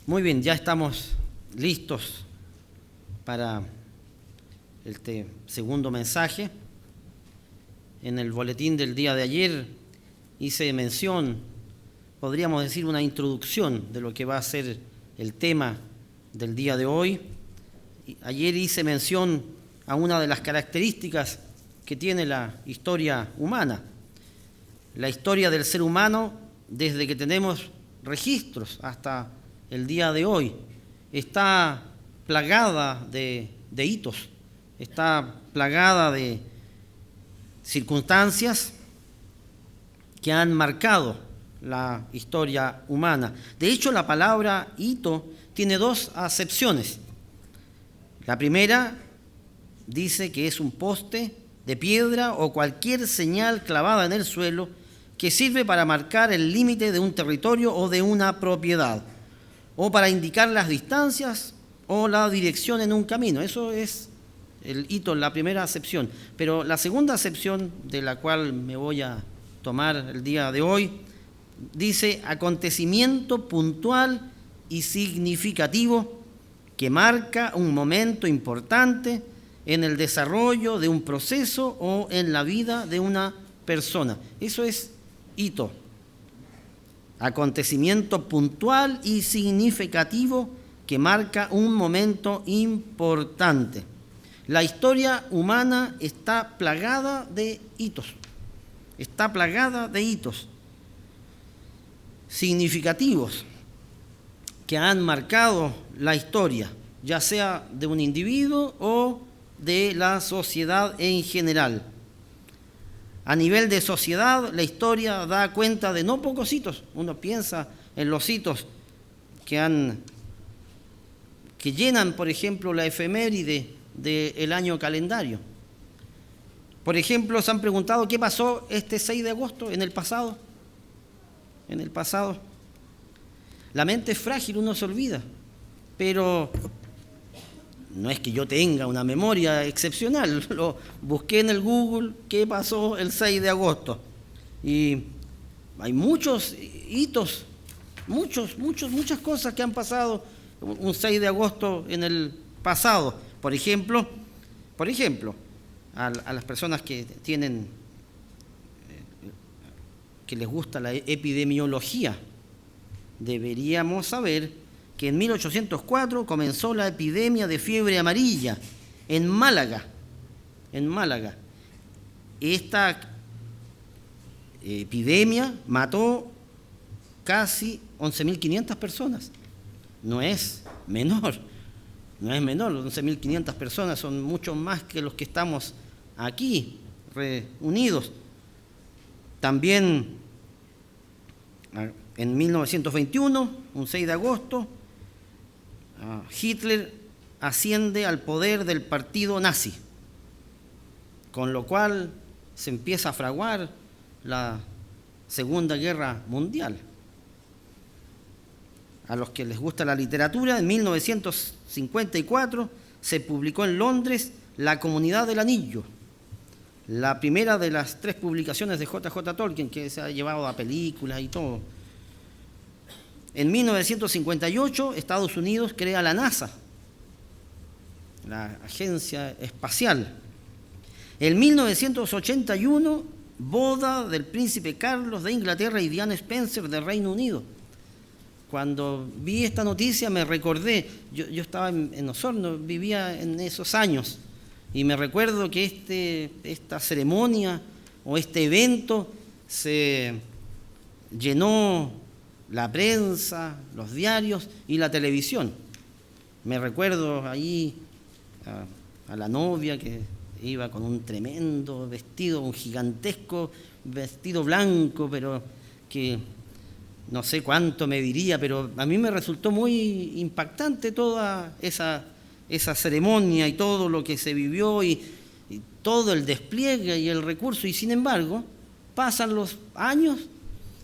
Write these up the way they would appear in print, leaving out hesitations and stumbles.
Muy bien, ya estamos listos para este segundo mensaje. En el boletín del día de ayer hice mención, podríamos decir una introducción de lo que va a ser el tema del día de hoy. Ayer hice mención a una de las características que tiene la historia humana. La historia del ser humano, desde que tenemos registros hasta el día de hoy, está plagada de hitos, está plagada de circunstancias que han marcado la historia humana. De hecho, la palabra hito tiene dos acepciones. La primera dice que es un poste de piedra o cualquier señal clavada en el suelo que sirve para marcar el límite de un territorio o de una propiedad, o para indicar las distancias o la dirección en un camino. Eso es el hito, la primera acepción. Pero la segunda acepción, de la cual me voy a tomar el día de hoy, dice acontecimiento puntual y significativo que marca un momento importante en el desarrollo de un proceso o en la vida de una persona. Eso es hito. Acontecimiento puntual y significativo que marca un momento importante. La historia humana está plagada de hitos. Está plagada de hitos significativos que han marcado la historia, ya sea de un individuo o de la sociedad en general. A nivel de sociedad, la historia da cuenta de no pocos hitos. Uno piensa en los hitos que llenan, por ejemplo, la efeméride del año calendario. Por ejemplo, se han preguntado qué pasó este 6 de agosto en el pasado. En el pasado. La mente es frágil, uno se olvida, pero no es que yo tenga una memoria excepcional. Lo busqué en el Google, qué pasó el 6 de agosto. Y hay muchos hitos, muchas cosas que han pasado un 6 de agosto en el pasado. Por ejemplo, a las personas que tienen, que les gusta la epidemiología, deberíamos saber que en 1804 comenzó la epidemia de fiebre amarilla en Málaga. Esta epidemia mató casi 11.500 personas. No es menor, 11.500 personas son mucho más que los que estamos aquí reunidos. También en 1921, un 6 de agosto, Hitler asciende al poder del partido nazi, con lo cual se empieza a fraguar la Segunda Guerra Mundial. A los que les gusta la literatura, en 1954 se publicó en Londres La Comunidad del Anillo, la primera de las 3 publicaciones de J.J. Tolkien, que se ha llevado a películas y todo. En 1958, Estados Unidos crea la NASA, la Agencia Espacial. En 1981, boda del príncipe Carlos de Inglaterra y Diana Spencer del Reino Unido. Cuando vi esta noticia me recordé, yo estaba en Osorno, vivía en esos años, y me recuerdo que esta ceremonia o este evento se llenó la prensa, los diarios y la televisión. Me recuerdo allí a la novia que iba con un tremendo vestido, un gigantesco vestido blanco, pero que no sé cuánto me diría, pero a mí me resultó muy impactante toda esa ceremonia y todo lo que se vivió y todo el despliegue y el recurso. Y sin embargo, pasan los años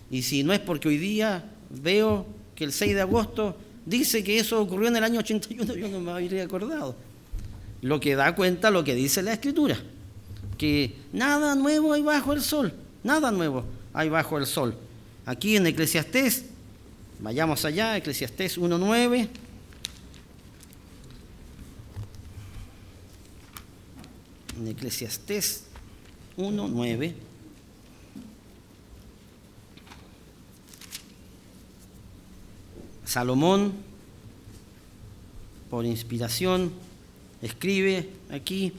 y si no es porque hoy día veo que el 6 de agosto dice que eso ocurrió en el año 81, yo no me habría acordado. Lo que da cuenta lo que dice la Escritura, que nada nuevo hay bajo el sol, nada nuevo hay bajo el sol. Aquí en Eclesiastés Vayamos allá, Eclesiastés 1:9. En Eclesiastés 1:9. Salomón, por inspiración, escribe aquí,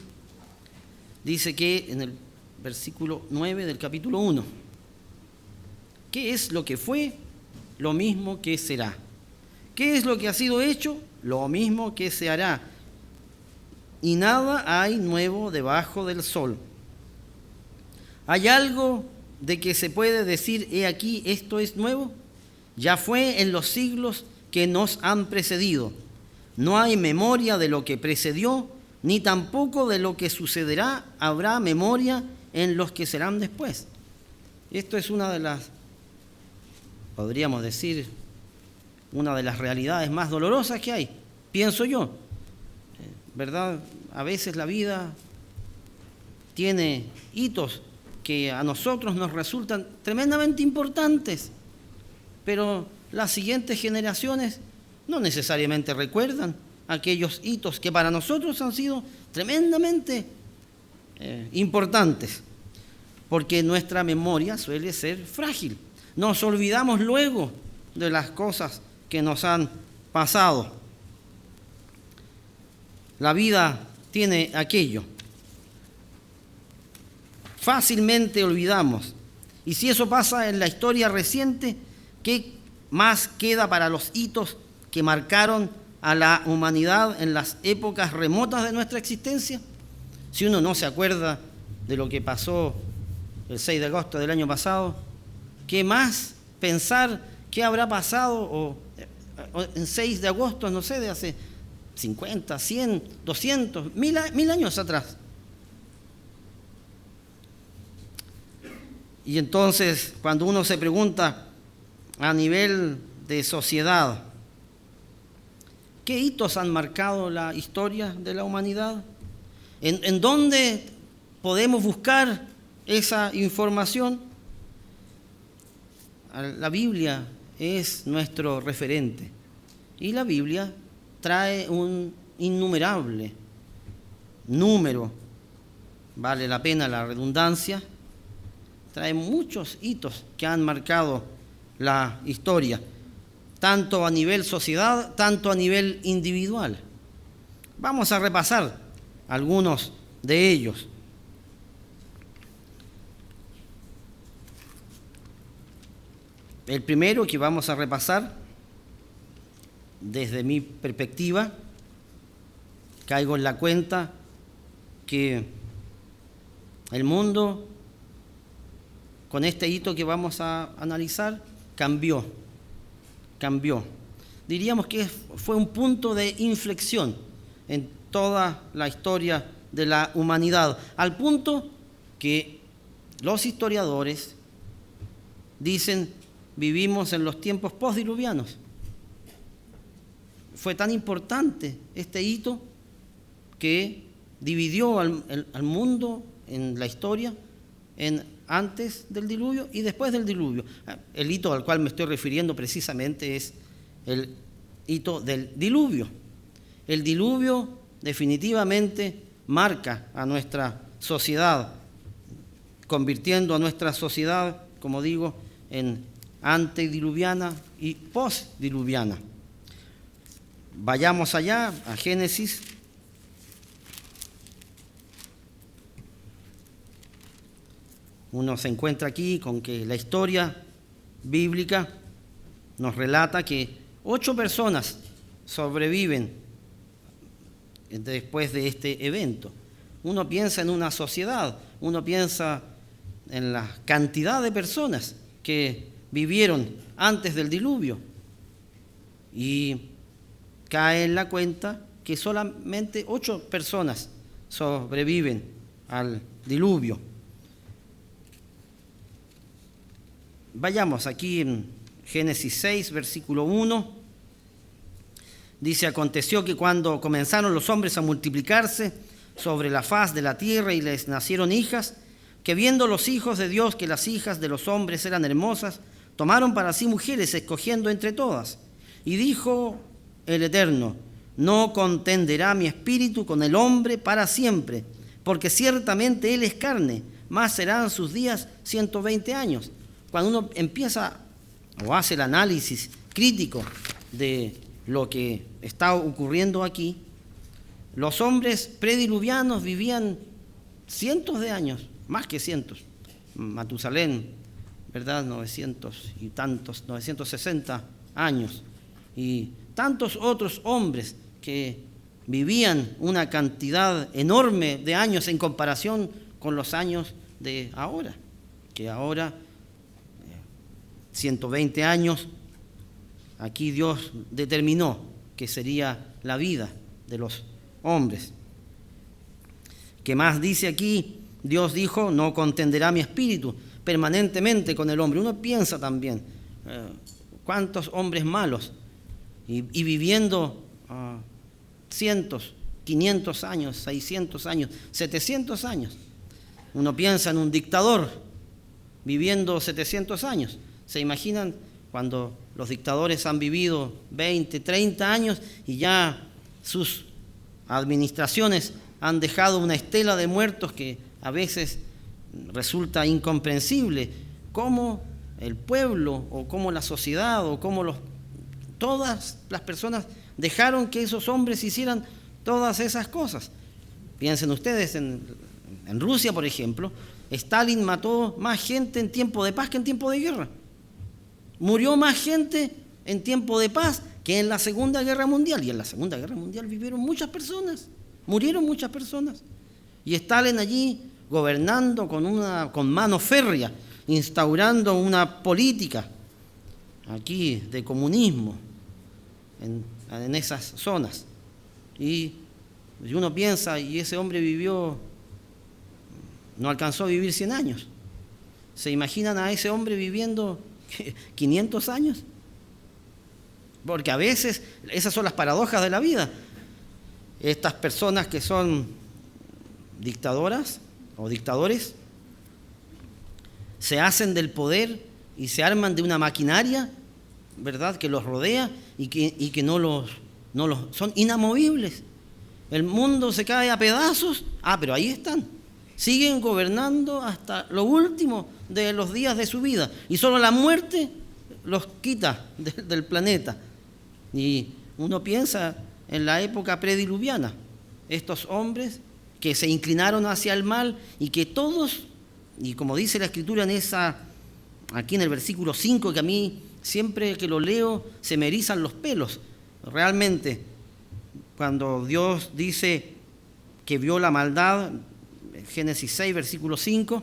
dice que en el versículo 9 del capítulo 1, ¿qué es lo que fue? Lo mismo que será. ¿Qué es lo que ha sido hecho? Lo mismo que se hará. Y nada hay nuevo debajo del sol. ¿Hay algo de que se puede decir, he aquí, esto es nuevo? Ya fue en los siglos que nos han precedido. No hay memoria de lo que precedió, ni tampoco de lo que sucederá habrá memoria en los que serán después. Esto es una de las, podríamos decir, una de las realidades más dolorosas que hay, pienso yo. ¿Verdad? A veces la vida tiene hitos que a nosotros nos resultan tremendamente importantes, pero las siguientes generaciones no necesariamente recuerdan aquellos hitos que para nosotros han sido tremendamente importantes, porque nuestra memoria suele ser frágil. Nos olvidamos luego de las cosas que nos han pasado. La vida tiene aquello. Fácilmente olvidamos. Y si eso pasa en la historia reciente, ¿qué más queda para los hitos que marcaron a la humanidad en las épocas remotas de nuestra existencia? Si uno no se acuerda de lo que pasó el 6 de agosto del año pasado, ¿qué más pensar qué habrá pasado o en 6 de agosto, no sé, de hace 50, 100, 200, 1000 años atrás? Y entonces, cuando uno se pregunta a nivel de sociedad, ¿qué hitos han marcado la historia de la humanidad? ¿En dónde podemos buscar esa información? La Biblia es nuestro referente y la Biblia trae un innumerable número, vale la pena la redundancia, trae muchos hitos que han marcado la historia, tanto a nivel sociedad, tanto a nivel individual. Vamos a repasar algunos de ellos. El primero que vamos a repasar, desde mi perspectiva, caigo en la cuenta que el mundo, con este hito que vamos a analizar, cambió. Diríamos que fue un punto de inflexión en toda la historia de la humanidad, al punto que los historiadores dicen: vivimos en los tiempos postdiluvianos. Fue tan importante este hito que dividió al mundo en la historia en antes del diluvio y después del diluvio. El hito al cual me estoy refiriendo precisamente es el hito del diluvio. El diluvio definitivamente marca a nuestra sociedad, convirtiendo a nuestra sociedad, como digo, en antediluviana y postdiluviana. Vayamos allá a Génesis. Uno se encuentra aquí con que la historia bíblica nos relata que 8 personas sobreviven después de este evento. Uno piensa en una sociedad, uno piensa en la cantidad de personas que vivieron antes del diluvio y cae en la cuenta que solamente 8 personas sobreviven al diluvio. Vayamos aquí en Génesis 6, versículo 1. Dice: aconteció que cuando comenzaron los hombres a multiplicarse sobre la faz de la tierra y les nacieron hijas, que viendo los hijos de Dios que las hijas de los hombres eran hermosas, tomaron para sí mujeres, escogiendo entre todas. Y dijo el Eterno: no contenderá mi espíritu con el hombre para siempre, porque ciertamente él es carne, más serán sus días 120 años. Cuando uno empieza o hace el análisis crítico de lo que está ocurriendo aquí, los hombres prediluvianos vivían cientos de años, más que cientos. Matusalén, ¿verdad? 900 y tantos, 960 años. Y tantos otros hombres que vivían una cantidad enorme de años en comparación con los años de ahora, que ahora 120 años, aquí Dios determinó que sería la vida de los hombres. ¿Qué más dice aquí? Dios dijo: no contenderá mi espíritu permanentemente con el hombre. Uno piensa también, cuántos hombres malos y viviendo cientos, 500 años, 600 años, 700 años. Uno piensa en un dictador viviendo 700 años. ¿Se imaginan cuando los dictadores han vivido 20, 30 años y ya sus administraciones han dejado una estela de muertos que a veces resulta incomprensible? ¿Cómo el pueblo o cómo la sociedad o cómo todas las personas dejaron que esos hombres hicieran todas esas cosas? Piensen ustedes en Rusia, por ejemplo. Stalin mató más gente en tiempo de paz que en tiempo de guerra. Murió más gente en tiempo de paz que en la Segunda Guerra Mundial. Y en la Segunda Guerra Mundial vivieron muchas personas, murieron muchas personas. Y Stalin allí gobernando con mano férrea, instaurando una política aquí de comunismo en esas zonas. Y uno piensa, y ese hombre no alcanzó a vivir 100 años. ¿Se imaginan a ese hombre viviendo 500 años? Porque a veces esas son las paradojas de la vida. Estas personas que son dictadoras o dictadores se hacen del poder y se arman de una maquinaria, ¿verdad?, que los rodea y que no los son inamovibles. El mundo se cae a pedazos, pero ahí están. Siguen gobernando hasta lo último de los días de su vida. Y solo la muerte los quita del planeta. Y uno piensa en la época prediluviana. Estos hombres que se inclinaron hacia el mal y que todos, y como dice la Escritura aquí en el versículo 5, que a mí siempre que lo leo se me erizan los pelos. Realmente, cuando Dios dice que vio la maldad, Génesis 6, versículo 5,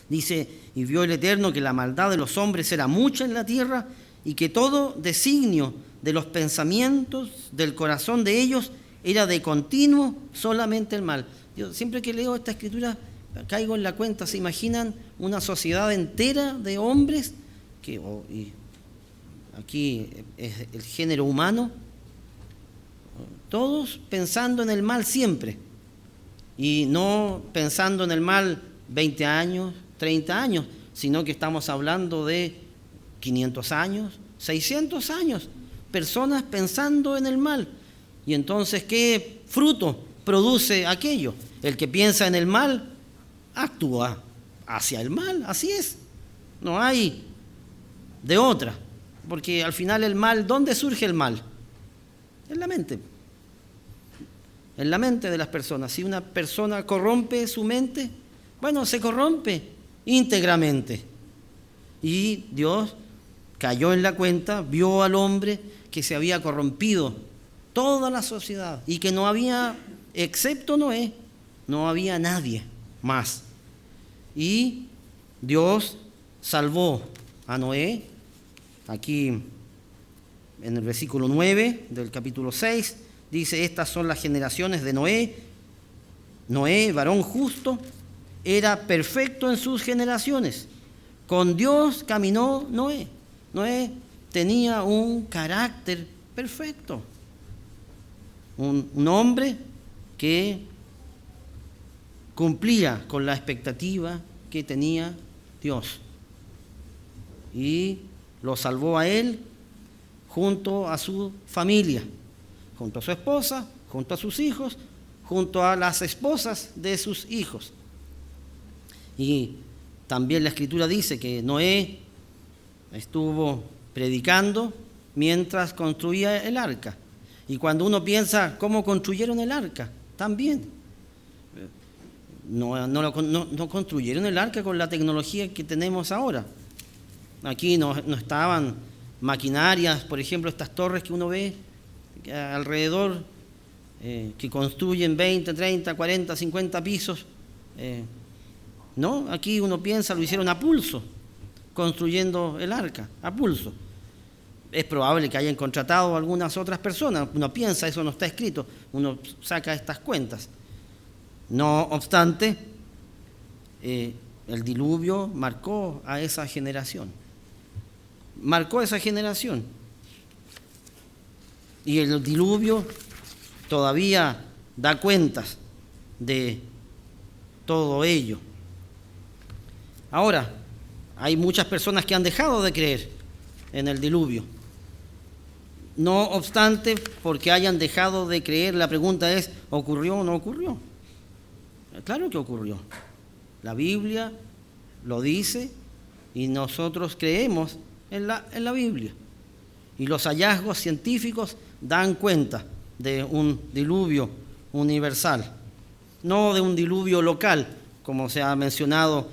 dice: y vio el Eterno que la maldad de los hombres era mucha en la tierra y que todo designio de los pensamientos del corazón de ellos era de continuo solamente el mal. Yo siempre que leo esta escritura caigo en la cuenta. ¿Se imaginan una sociedad entera de hombres y aquí es el género humano, todos pensando en el mal siempre? Y no pensando en el mal 20 años, 30 años, sino que estamos hablando de 500 años, 600 años, personas pensando en el mal. Y entonces, ¿qué fruto produce aquello? El que piensa en el mal actúa hacia el mal, así es. No hay de otra, porque al final el mal, ¿dónde surge el mal? En la mente. En la mente de las personas. Si una persona corrompe su mente, bueno, se corrompe íntegramente. Y Dios cayó en la cuenta, vio al hombre que se había corrompido toda la sociedad y que no había, excepto Noé, no había nadie más. Y Dios salvó a Noé. Aquí en el versículo 9 del capítulo 6 dice: estas son las generaciones de Noé. Noé, varón justo, era perfecto en sus generaciones. Con Dios caminó Noé. Noé tenía un carácter perfecto. Un hombre que cumplía con la expectativa que tenía Dios. y lo salvó a él junto a su familia, junto a su esposa, junto a sus hijos, junto a las esposas de sus hijos. Y también la Escritura dice que Noé estuvo predicando mientras construía el arca. Y cuando uno piensa cómo construyeron el arca, también no construyeron el arca con la tecnología que tenemos ahora. Aquí no estaban maquinarias, por ejemplo, estas torres que uno ve alrededor, que construyen 20, 30, 40, 50 pisos. No, aquí uno piensa, lo hicieron a pulso, construyendo el arca, a pulso. Es probable que hayan contratado a algunas otras personas, uno piensa, eso no está escrito, uno saca estas cuentas. No obstante, el diluvio marcó a esa generación. Marcó esa generación. Y el diluvio todavía da cuentas de todo ello. Ahora, hay muchas personas que han dejado de creer en el diluvio. No obstante, porque hayan dejado de creer, la pregunta es, ¿ocurrió o no ocurrió? Claro que ocurrió. La Biblia lo dice y nosotros creemos en la Biblia. Y los hallazgos científicos dan cuenta de un diluvio universal, no de un diluvio local, como se ha mencionado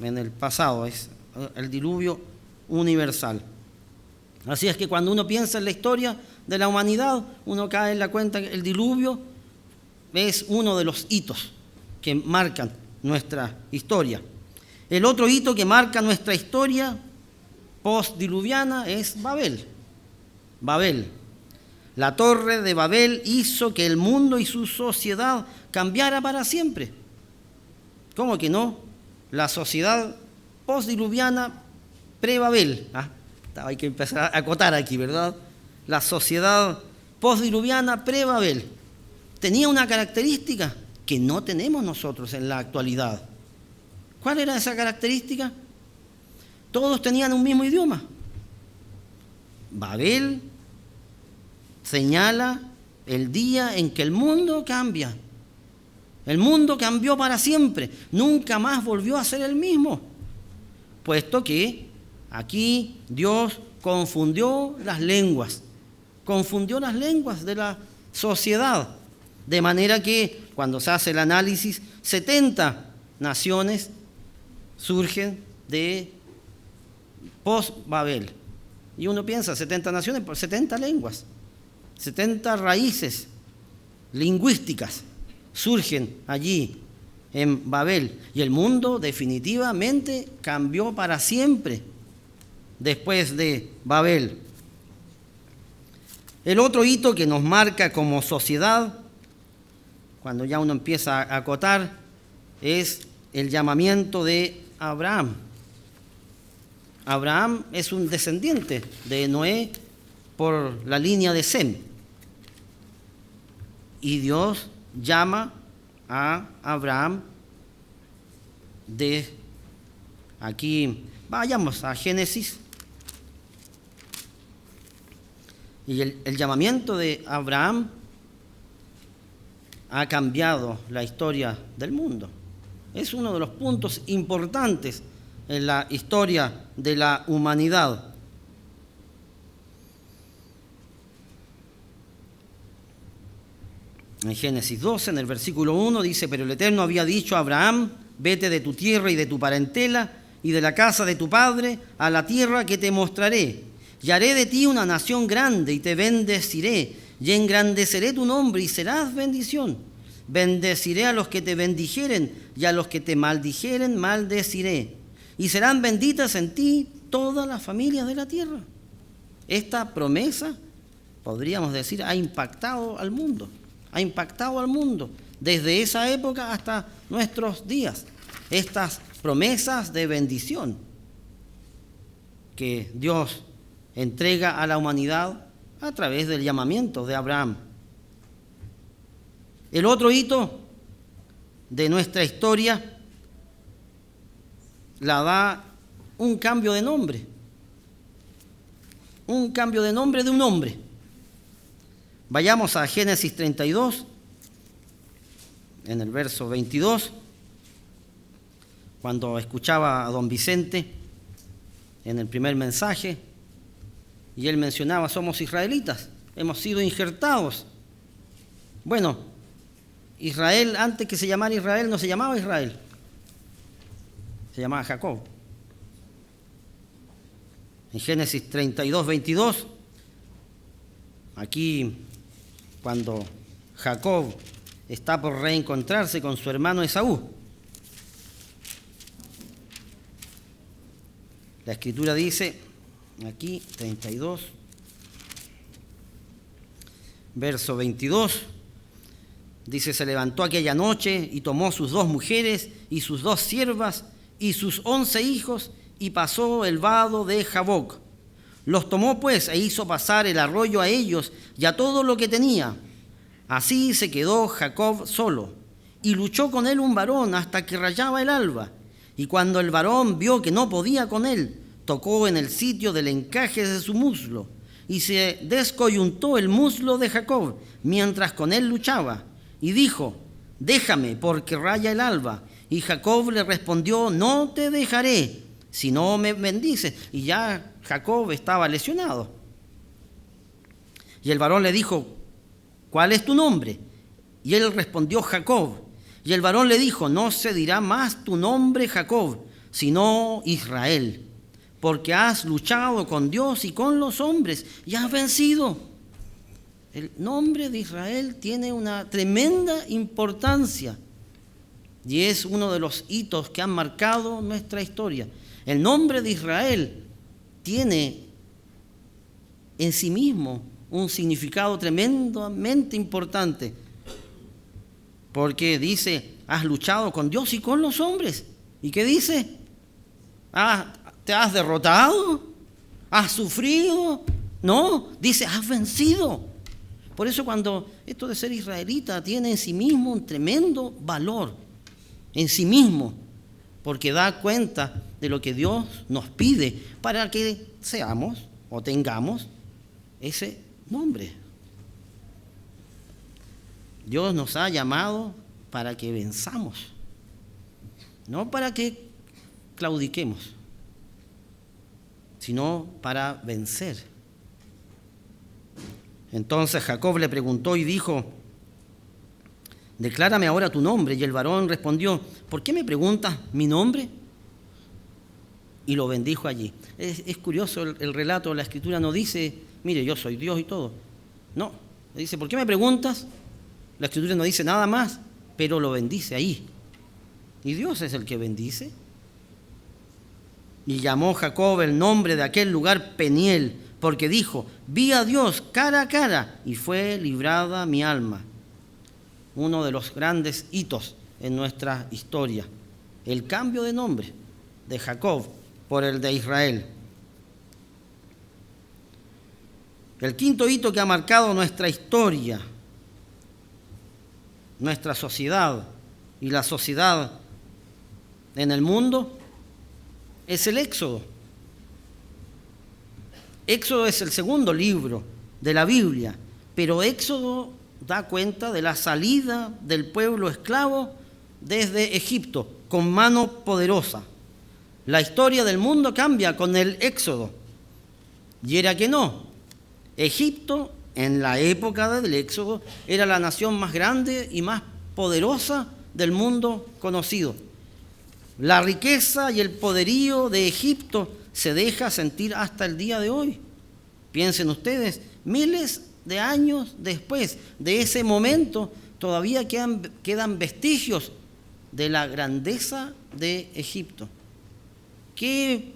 en el pasado, es el diluvio universal. Así es que cuando uno piensa en la historia de la humanidad, uno cae en la cuenta que el diluvio es uno de los hitos que marcan nuestra historia. El otro hito que marca nuestra historia postdiluviana es Babel. Babel. La torre de Babel hizo que el mundo y su sociedad cambiara para siempre. ¿Cómo que no? La sociedad postdiluviana pre-Babel. Hay que empezar a acotar aquí, ¿verdad? La sociedad postdiluviana pre-Babel tenía una característica que no tenemos nosotros en la actualidad. ¿Cuál era esa característica? Todos tenían un mismo idioma. Babel señala el día en que el mundo cambia. El mundo cambió para siempre, nunca más volvió a ser el mismo, puesto que aquí Dios confundió las lenguas de la sociedad, de manera que cuando se hace el análisis, 70 naciones surgen de post-Babel. Y uno piensa, 70 naciones por 70 lenguas, 70 raíces lingüísticas surgen allí en Babel. Y el mundo definitivamente cambió para siempre después de Babel. El otro hito que nos marca como sociedad, cuando ya uno empieza a acotar, es el llamamiento de Abraham. Abraham es un descendiente de Noé por la línea de Sem. Y Dios llama a Abraham de aquí. Vayamos a Génesis. Y el llamamiento de Abraham ha cambiado la historia del mundo. Es uno de los puntos importantes en la historia de la humanidad. En Génesis 12, en el versículo 1, dice: pero el Eterno había dicho a Abraham: vete de tu tierra y de tu parentela y de la casa de tu padre a la tierra que te mostraré. Y haré de ti una nación grande y te bendeciré y engrandeceré tu nombre y serás bendición. Bendeciré a los que te bendijeren y a los que te maldijeren maldeciré. Y serán benditas en ti todas las familias de la tierra. Esta promesa, podríamos decir, ha impactado al mundo. Ha impactado al mundo desde esa época hasta nuestros días. Estas promesas de bendición que Dios entrega a la humanidad a través del llamamiento de Abraham. El otro hito de nuestra historia la da un cambio de nombre. Un cambio de nombre de un hombre. Vayamos a Génesis 32, en el verso 22, cuando escuchaba a don Vicente en el primer mensaje, y él mencionaba, somos israelitas, hemos sido injertados. Bueno, Israel, antes que se llamara Israel, no se llamaba Israel, se llamaba Jacob. En Génesis 32, 22, aquí cuando Jacob está por reencontrarse con su hermano Esaú, la Escritura dice, aquí 32, verso 22, dice, se levantó aquella noche y tomó sus 2 mujeres y sus 2 siervas y sus 11 hijos y pasó el vado de Jaboc. Los tomó pues e hizo pasar el arroyo a ellos y a todo lo que tenía. Así se quedó Jacob solo y luchó con él un varón hasta que rayaba el alba. Y cuando el varón vio que no podía con él, tocó en el sitio del encaje de su muslo y se descoyuntó el muslo de Jacob mientras con él luchaba. Y dijo, déjame porque raya el alba. Y Jacob le respondió, no te dejaré si no me bendices. Y ya Jacob estaba lesionado. Y el varón le dijo, ¿cuál es tu nombre? Y él respondió, Jacob. Y el varón le dijo, no se dirá más tu nombre Jacob, sino Israel, porque has luchado con Dios y con los hombres y has vencido. El nombre de Israel tiene una tremenda importancia y es uno de los hitos que han marcado nuestra historia. El nombre de Israel tiene en sí mismo un significado tremendamente importante, porque dice, has luchado con Dios y con los hombres. ¿Y qué dice? ¿Te has derrotado? ¿Has sufrido? No, dice, has vencido. Por eso cuando esto de ser israelita tiene en sí mismo un tremendo valor, en sí mismo, porque da cuenta de lo que Dios nos pide para que seamos o tengamos ese nombre. Dios nos ha llamado para que venzamos, no para que claudiquemos, sino para vencer. Entonces Jacob le preguntó y dijo, declárame ahora tu nombre. Y el varón respondió, ¿por qué me preguntas mi nombre? Y lo bendijo allí. Es curioso el relato, la Escritura no dice, mire, yo soy Dios y todo. No, dice, ¿por qué me preguntas? La Escritura no dice nada más, pero lo bendice ahí. Y Dios es el que bendice. Y llamó Jacob el nombre de aquel lugar Peniel, porque dijo, vi a Dios cara a cara y fue librada mi alma. Uno de los grandes hitos en nuestra historia, el cambio de nombre de Jacob por el de Israel. El quinto hito que ha marcado nuestra historia, nuestra sociedad y la sociedad en el mundo, es el Éxodo. Éxodo es el segundo libro de la Biblia, pero Éxodo da cuenta de la salida del pueblo esclavo desde Egipto con mano poderosa. La historia del mundo cambia con el Éxodo. Y era que no. Egipto, en la época del Éxodo, era la nación más grande y más poderosa del mundo conocido. La riqueza y el poderío de Egipto se deja sentir hasta el día de hoy. Piensen ustedes, miles de años después de ese momento, todavía quedan vestigios de la grandeza de Egipto. ¿Qué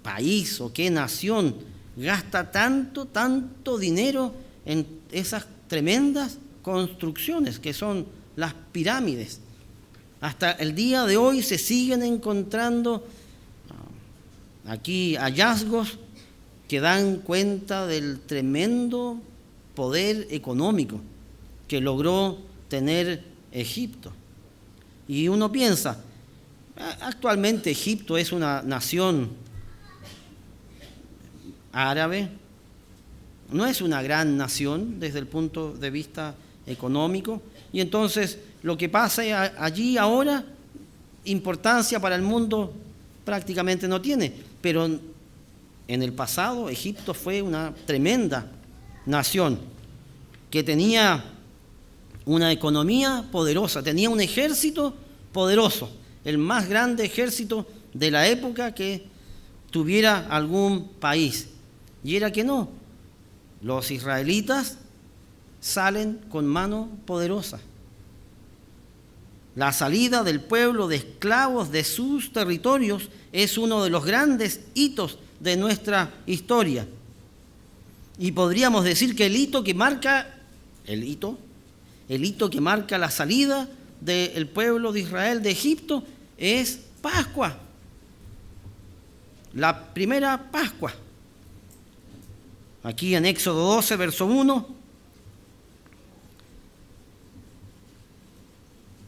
país o qué nación gasta tanto dinero en esas tremendas construcciones que son las pirámides? Hasta el día de hoy se siguen encontrando aquí hallazgos que dan cuenta del tremendo poder económico que logró tener Egipto. Y uno piensa, Actualmente Egipto es una nación árabe, no es una gran nación desde el punto de vista económico, y entonces lo que pasa allí ahora, importancia para el mundo prácticamente no tiene, pero en el pasado Egipto fue una tremenda nación que tenía una economía poderosa, tenía un ejército poderoso, el más grande ejército de la época que tuviera algún país. Y era que no, los israelitas salen con mano poderosa. La salida del pueblo de esclavos de sus territorios es uno de los grandes hitos de nuestra historia. Y podríamos decir que el hito que marca la salida del pueblo de Israel de Egipto es Pascua. La primera Pascua. Aquí en Éxodo 12, verso 1,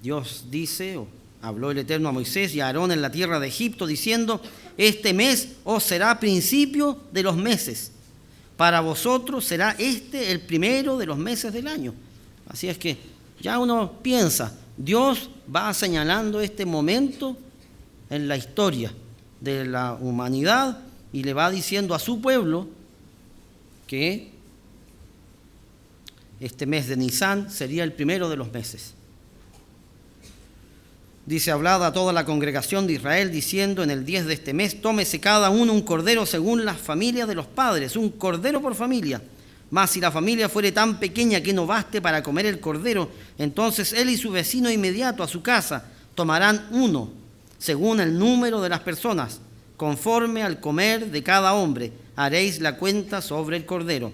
Dios dice, o habló el Eterno a Moisés y a Aarón en la tierra de Egipto, diciendo: este mes os será principio de los meses. Para vosotros será el primero de los meses del año. Así es que ya uno piensa, Dios va señalando este momento en la historia de la humanidad y le va diciendo a su pueblo que este mes de Nisán sería el primero de los meses. Dice: hablad a toda la congregación de Israel, diciendo: en el 10 de este mes tómese cada uno un cordero según las familias de los padres, un cordero por familia. Mas si la familia fuere tan pequeña que no baste para comer el cordero, entonces él y su vecino inmediato a su casa tomarán uno, según el número de las personas, conforme al comer de cada hombre. Haréis la cuenta sobre el cordero.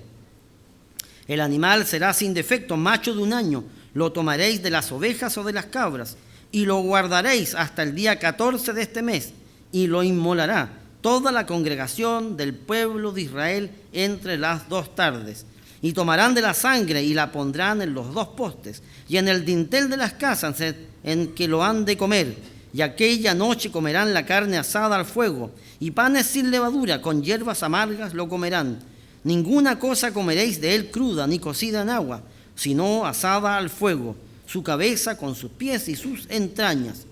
El animal será sin defecto, macho de un año. Lo tomaréis de las ovejas o de las cabras, y lo guardaréis hasta el día 14 de este mes, y lo inmolará toda la congregación del pueblo de Israel entre las 2 tardes. Y tomarán de la sangre y la pondrán en los 2 postes, y en el dintel de las casas en que lo han de comer. Y aquella noche comerán la carne asada al fuego, y panes sin levadura, con hierbas amargas lo comerán. Ninguna cosa comeréis de él cruda, ni cocida en agua, sino asada al fuego, su cabeza con sus pies y sus entrañas.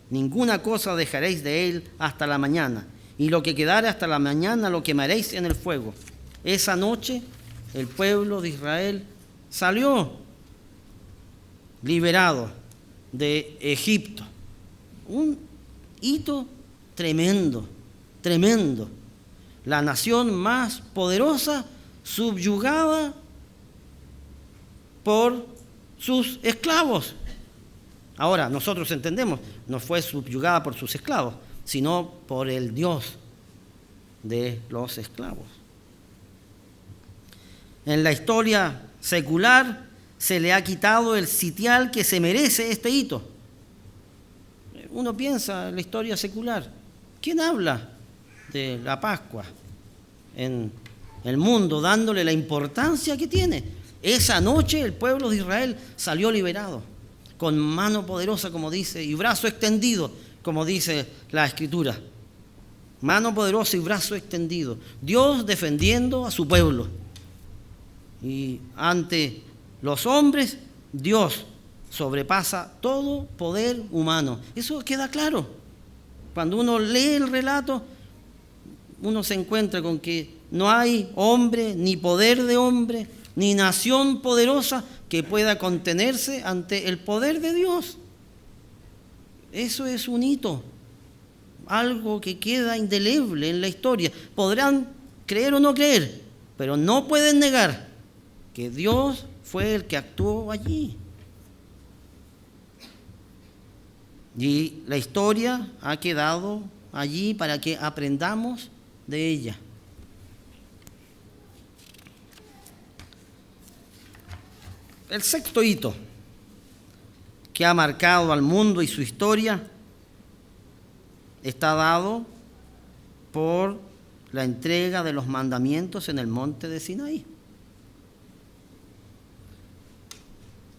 Ninguna cosa dejaréis de él hasta la mañana, y lo que quedare hasta la mañana lo quemaréis en el fuego. Esa noche el pueblo de Israel salió liberado de Egipto. Un hito tremendo, tremendo. La nación más poderosa, subyugada por sus esclavos. Ahora, nosotros entendemos, no fue subyugada por sus esclavos, sino por el Dios de los esclavos. En la historia secular se le ha quitado el sitial que se merece este hito. Uno piensa en la historia secular. ¿Quién habla de la Pascua en el mundo, dándole la importancia que tiene? Esa noche el pueblo de Israel salió liberado, con mano poderosa, como dice, y brazo extendido, como dice la Escritura. Mano poderosa y brazo extendido. Dios defendiendo a su pueblo. Y ante los hombres, Dios sobrepasa todo poder humano. Eso queda claro. Cuando uno lee el relato, uno se encuentra con que no hay hombre, ni poder de hombre, ni nación poderosa que pueda contenerse ante el poder de Dios. Eso es un hito, algo que queda indeleble en la historia. Podrán creer o no creer, pero no pueden negar que Dios fue el que actuó allí. Y la historia ha quedado allí para que aprendamos de ella. El sexto hito que ha marcado al mundo y su historia está dado por la entrega de los mandamientos en el monte de Sinaí.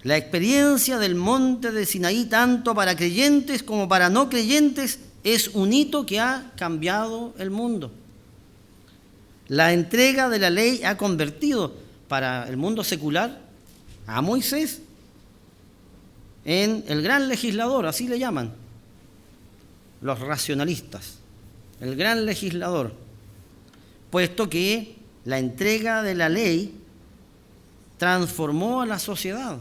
La experiencia del monte de Sinaí, tanto para creyentes como para no creyentes, es un hito que ha cambiado el mundo. La entrega de la ley ha convertido para el mundo secular a Moisés en el gran legislador, así le llaman los racionalistas, el gran legislador, puesto que la entrega de la ley transformó a la sociedad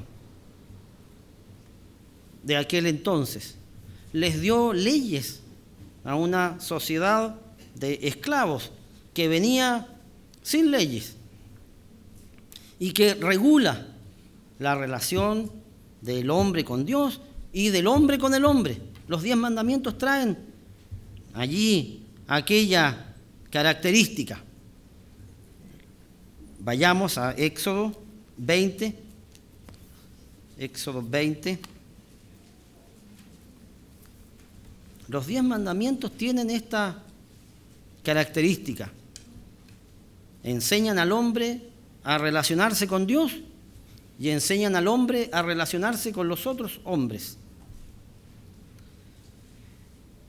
de aquel entonces. Les dio leyes a una sociedad de esclavos que venía sin leyes y que regula la relación del hombre con Dios y del hombre con el hombre. Los 10 mandamientos traen allí aquella característica. Vayamos a Éxodo 20. Éxodo 20. Los 10 mandamientos tienen esta característica. Enseñan al hombre a relacionarse con Dios y enseñan al hombre a relacionarse con los otros hombres.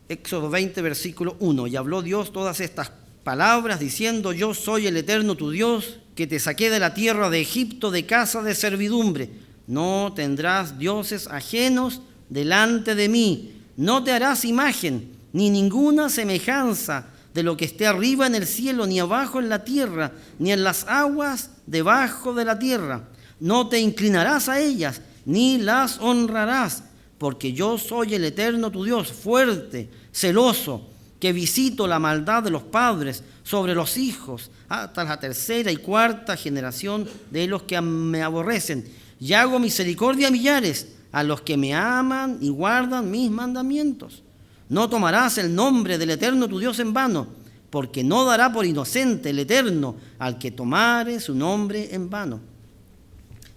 Éxodo 20, versículo 1. Y habló Dios todas estas palabras diciendo: yo soy el Eterno tu Dios, que te saqué de la tierra de Egipto, de casa de servidumbre. No tendrás dioses ajenos delante de mí. No te harás imagen, ni ninguna semejanza de lo que esté arriba en el cielo, ni abajo en la tierra, ni en las aguas debajo de la tierra. No te inclinarás a ellas, ni las honrarás, porque yo soy el Eterno tu Dios, fuerte, celoso, que visito la maldad de los padres sobre los hijos, hasta la 3ª y 4ª generación de los que me aborrecen. Y hago misericordia a millares, a los que me aman y guardan mis mandamientos. No tomarás el nombre del Eterno tu Dios en vano, porque no dará por inocente el Eterno al que tomare su nombre en vano.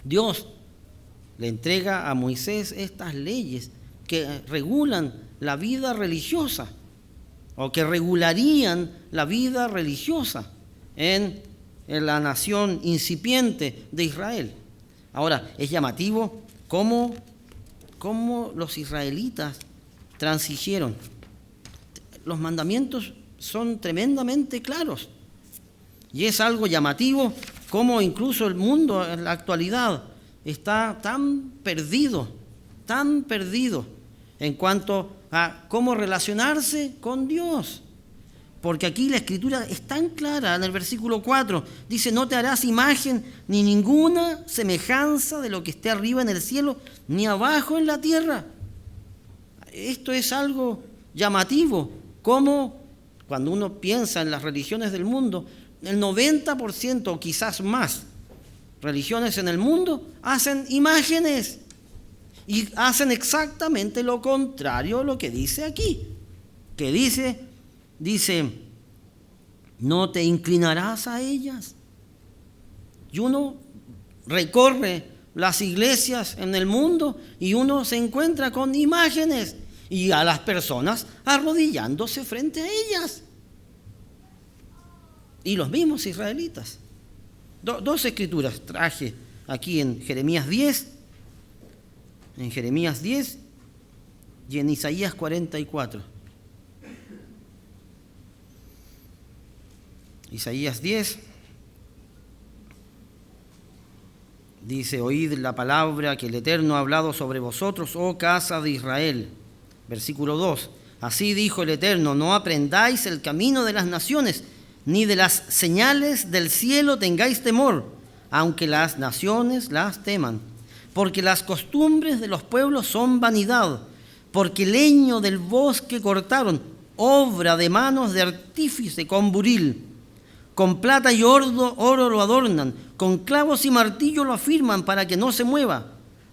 Dios le entrega a Moisés estas leyes que regulan la vida religiosa, o que regularían la vida religiosa en la nación incipiente de Israel. Ahora, es llamativo cómo los israelitas transigieron. Los mandamientos son tremendamente claros. Y es algo llamativo cómo incluso el mundo en la actualidad está tan perdido en cuanto a cómo relacionarse con Dios. Porque aquí la Escritura es tan clara en el versículo 4. Dice: no te harás imagen ni ninguna semejanza de lo que esté arriba en el cielo, ni abajo en la tierra. Esto es algo llamativo. Como cuando uno piensa en las religiones del mundo, el 90% o quizás más religiones en el mundo hacen imágenes y hacen exactamente lo contrario a lo que dice aquí. Que dice, no te inclinarás a ellas. Y uno recorre las iglesias en el mundo y uno se encuentra con imágenes y a las personas arrodillándose frente a ellas. Y los mismos israelitas. Dos escrituras traje aquí en Jeremías 10, y en Isaías 44. Isaías 10 dice: oíd la palabra que el Eterno ha hablado sobre vosotros, oh casa de Israel. Versículo 2: así dijo el Eterno: no aprendáis el camino de las naciones, ni de las señales del cielo tengáis temor, aunque las naciones las teman. Porque las costumbres de los pueblos son vanidad, porque leño del bosque cortaron, obra de manos de artífice con buril. Con plata y oro lo adornan, con clavos y martillo lo afirman para que no se mueva.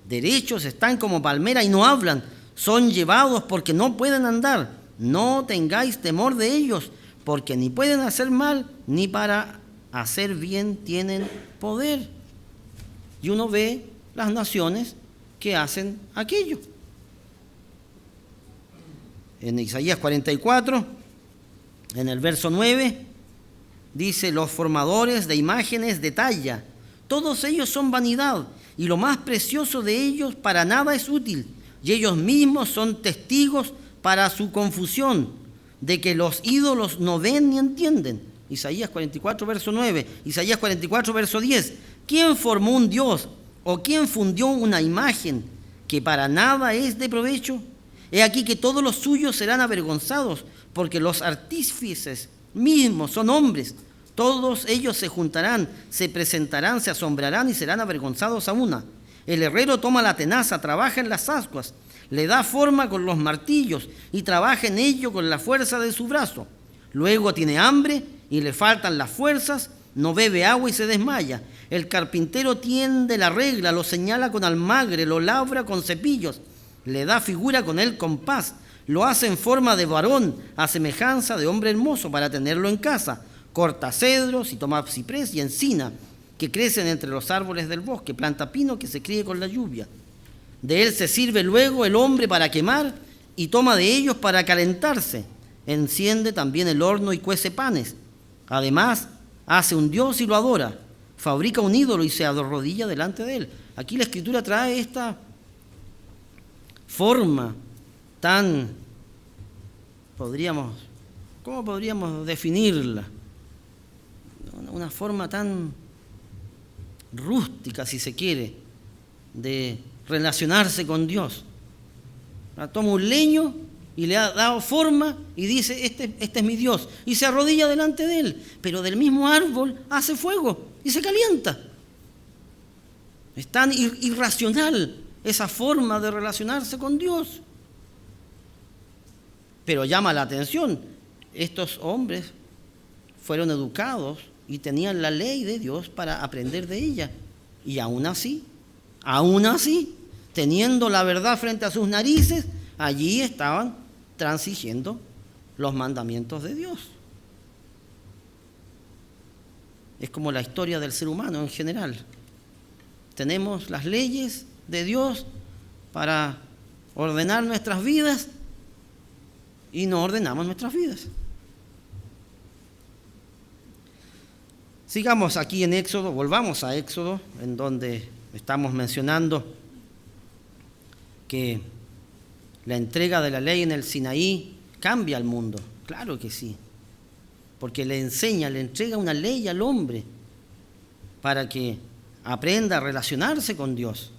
Derechos están como palmera y no hablan, son llevados porque no pueden andar. No tengáis temor de ellos, porque ni pueden hacer mal, ni para hacer bien tienen poder. Y uno ve las naciones que hacen aquello. En Isaías 44, en el verso 9, dice: los formadores de imágenes de talla, todos ellos son vanidad, y lo más precioso de ellos para nada es útil, y ellos mismos son testigos para su confusión. de que los ídolos no ven ni entienden. Isaías 44, verso 9, Isaías 44, verso 10. ¿Quién formó un Dios o quién fundió una imagen que para nada es de provecho? He aquí que todos los suyos serán avergonzados, porque los artífices mismos son hombres. Todos ellos se juntarán, se presentarán, se asombrarán y serán avergonzados a una. El herrero toma la tenaza, trabaja en las ascuas, le da forma con los martillos y trabaja en ello con la fuerza de su brazo. Luego tiene hambre y le faltan las fuerzas, no bebe agua y se desmaya. El carpintero tiende la regla, lo señala con almagre, lo labra con cepillos, le da figura con el compás, lo hace en forma de varón, a semejanza de hombre hermoso para tenerlo en casa. Corta cedros y toma ciprés y encina, que crecen entre los árboles del bosque, planta pino que se críe con la lluvia. De él se sirve luego el hombre para quemar y toma de ellos para calentarse. Enciende también el horno y cuece panes. Además, hace un dios y lo adora. Fabrica un ídolo y se arrodilla delante de él. Aquí la Escritura trae esta forma tan, ¿cómo podríamos definirla? Una forma tan rústica, si se quiere, de relacionarse con Dios. Toma un leño y le ha dado forma y dice, este es mi Dios, y se arrodilla delante de él, pero del mismo árbol hace fuego y se calienta. Es tan irracional esa forma de relacionarse con Dios. Pero llama la atención, estos hombres fueron educados y tenían la ley de Dios para aprender de ella. Y aún así, teniendo la verdad frente a sus narices, allí estaban transigiendo los mandamientos de Dios. Es como la historia del ser humano en general. Tenemos las leyes de Dios para ordenar nuestras vidas y no ordenamos nuestras vidas. Sigamos aquí en Éxodo, volvamos a Éxodo, en donde estamos mencionando que la entrega de la ley en el Sinaí cambia al mundo. Claro que sí, porque le entrega una ley al hombre para que aprenda a relacionarse con Dios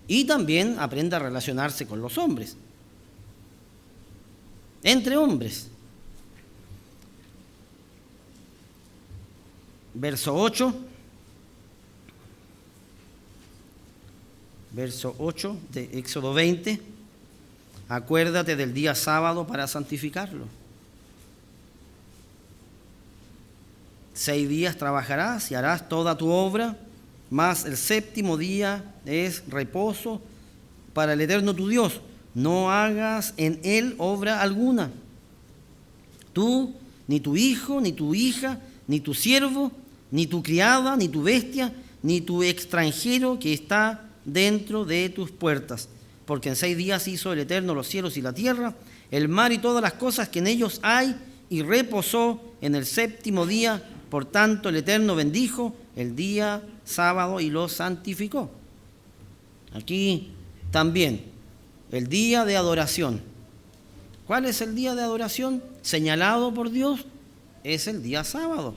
y también aprenda a relacionarse con los hombres, entre hombres. Verso 8 de Éxodo 20. Acuérdate del día sábado para santificarlo. 6 días trabajarás y harás toda tu obra, mas el séptimo día es reposo para el Eterno tu Dios. No hagas en él obra alguna. Tú, ni tu hijo, ni tu hija, ni tu siervo, ni tu criada, ni tu bestia, ni tu extranjero que está dentro de tus puertas. Porque en 6 días hizo el Eterno los cielos y la tierra, el mar y todas las cosas que en ellos hay, y reposó en el séptimo día. Por tanto, el Eterno bendijo el día sábado y lo santificó. Aquí también, el día de adoración. ¿Cuál es el día de adoración señalado por Dios? Es el día sábado.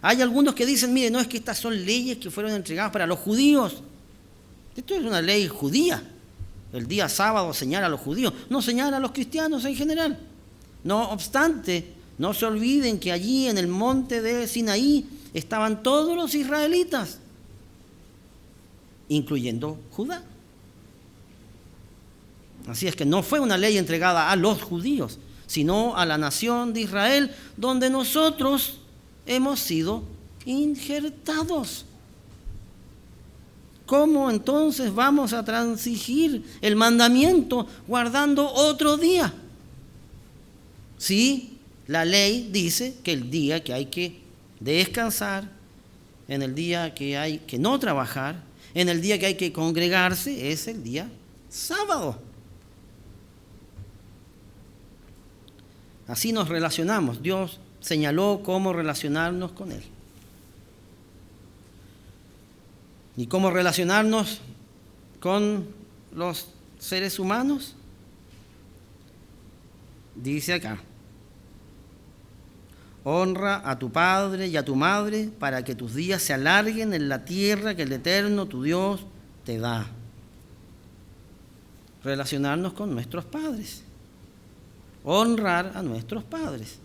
Hay algunos que dicen, mire, no, es que estas son leyes que fueron entregadas para los judíos. Esto es una ley judía. El día sábado señala a los judíos, no señala a los cristianos en general. No obstante, no se olviden que allí en el monte de Sinaí estaban todos los israelitas, incluyendo Judá. Así es que no fue una ley entregada a los judíos, sino a la nación de Israel, donde nosotros hemos sido injertados. ¿Cómo entonces vamos a transigir el mandamiento guardando otro día? Sí, la ley dice que el día que hay que descansar, en el día que hay que no trabajar, en el día que hay que congregarse, es el día sábado. Así nos relacionamos. Dios señaló cómo relacionarnos con Él. ¿Y cómo relacionarnos con los seres humanos? Dice acá, Honra a tu padre y a tu madre para que tus días se alarguen en la tierra que el Eterno, tu Dios, te da. Relacionarnos con nuestros padres. Honrar a nuestros padres.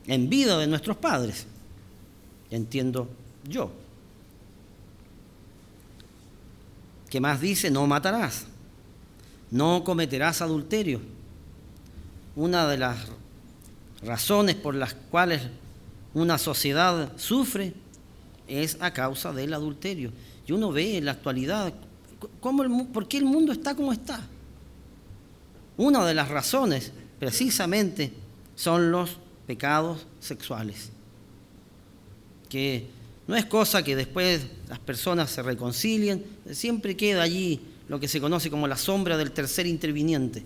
En vida de nuestros padres, entiendo yo. ¿Qué más dice? No matarás, no cometerás adulterio. Una de las razones por las cuales una sociedad sufre es a causa del adulterio. Y uno ve en la actualidad por qué el mundo está como está. Una de las razones, precisamente, son los pecados sexuales, que no es cosa que después las personas se reconcilien, siempre queda allí lo que se conoce como la sombra del tercer interviniente.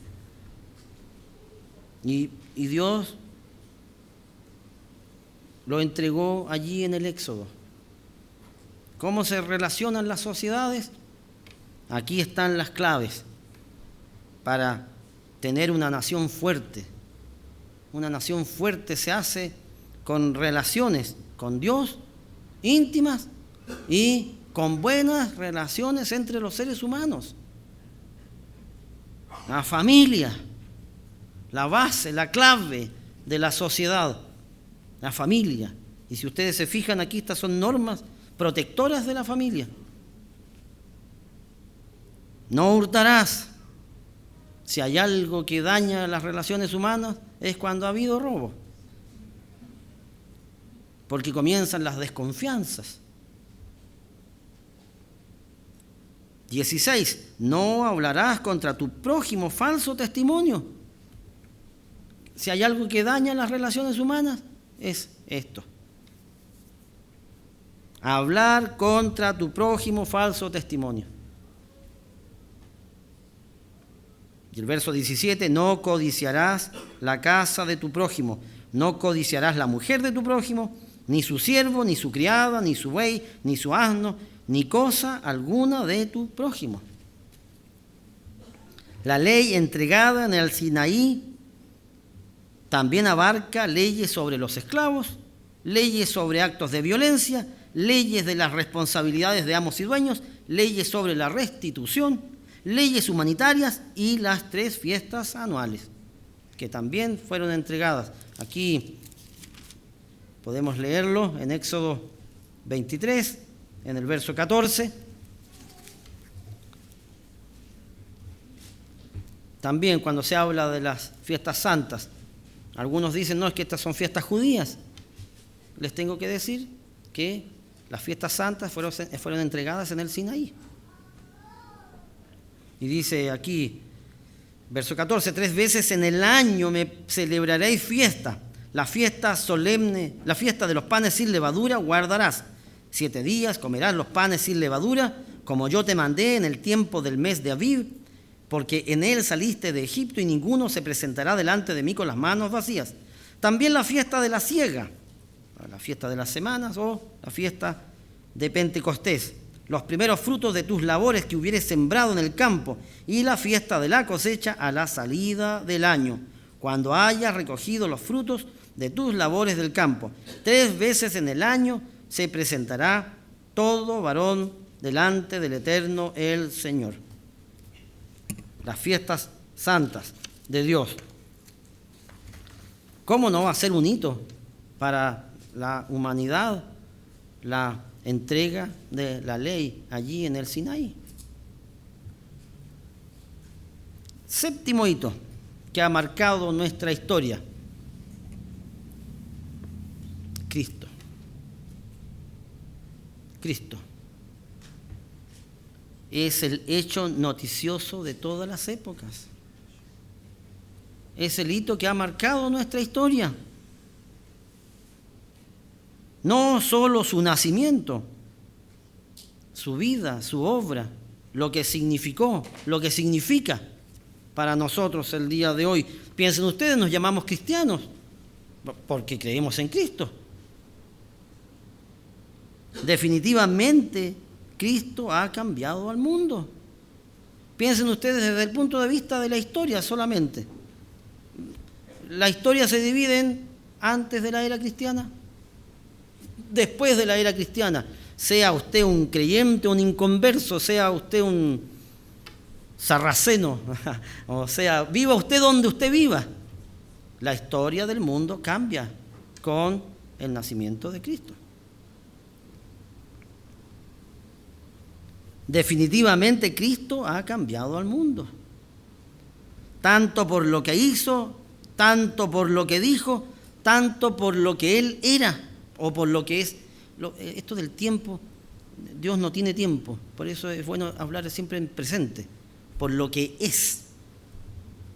Y Dios lo entregó allí en el Éxodo. ¿Cómo se relacionan las sociedades? Aquí están las claves para tener una nación fuerte. Una nación fuerte se hace con relaciones con Dios íntimas y con buenas relaciones entre los seres humanos. La familia, la base, la clave de la sociedad, la familia. Y si ustedes se fijan aquí, estas son normas protectoras de la familia. No hurtarás. Si hay algo que daña las relaciones humanas es cuando ha habido robo, porque comienzan las desconfianzas. 16. No hablarás contra tu prójimo falso testimonio. Si hay algo que daña las relaciones humanas es esto. Hablar contra tu prójimo falso testimonio. Y el verso 17, no codiciarás la casa de tu prójimo, no codiciarás la mujer de tu prójimo, ni su siervo, ni su criada, ni su buey, ni su asno, ni cosa alguna de tu prójimo. La ley entregada en el Sinaí también abarca leyes sobre los esclavos, leyes sobre actos de violencia, leyes de las responsabilidades de amos y dueños, leyes sobre la restitución, leyes humanitarias y las 3 fiestas anuales, que también fueron entregadas. Aquí podemos leerlo en Éxodo 23, en el verso 14. También cuando se habla de las fiestas santas, algunos dicen, no, es que estas son fiestas judías. Les tengo que decir que las fiestas santas fueron entregadas en el Sinaí. Y dice aquí, verso 14, 3 veces en el año me celebraréis fiesta. La fiesta solemne, la fiesta de los panes sin levadura guardarás. 7 días comerás los panes sin levadura, como yo te mandé en el tiempo del mes de Abib, porque en él saliste de Egipto y ninguno se presentará delante de mí con las manos vacías. También la fiesta de la siega, la fiesta de las semanas o la fiesta de Pentecostés, los primeros frutos de tus labores que hubieres sembrado en el campo, y la fiesta de la cosecha a la salida del año, cuando hayas recogido los frutos de tus labores del campo. 3 veces en el año se presentará todo varón delante del Eterno el Señor. Las fiestas santas de Dios. ¿Cómo no va a ser un hito para la humanidad la entrega de la ley allí en el Sinaí? 7º hito que ha marcado nuestra historia. Cristo. Cristo es el hecho noticioso de todas las épocas. Es el hito que ha marcado nuestra historia. No solo su nacimiento, su vida, su obra, lo que significó, lo que significa para nosotros el día de hoy. Piensen ustedes, nos llamamos cristianos porque creemos en Cristo. Definitivamente, Cristo ha cambiado al mundo. Piensen ustedes desde el punto de vista de la historia solamente. la historia se divide en antes de la era cristiana, después de la era cristiana. Sea usted un creyente, un inconverso, sea usted un sarraceno, o sea, viva usted donde usted viva, la historia del mundo cambia con el nacimiento de Cristo. Definitivamente Cristo ha cambiado al mundo, tanto por lo que hizo, tanto por lo que dijo, tanto por lo que Él era o por lo que es. Esto del tiempo, Dios no tiene tiempo, por eso es bueno hablar siempre en presente, por lo que es,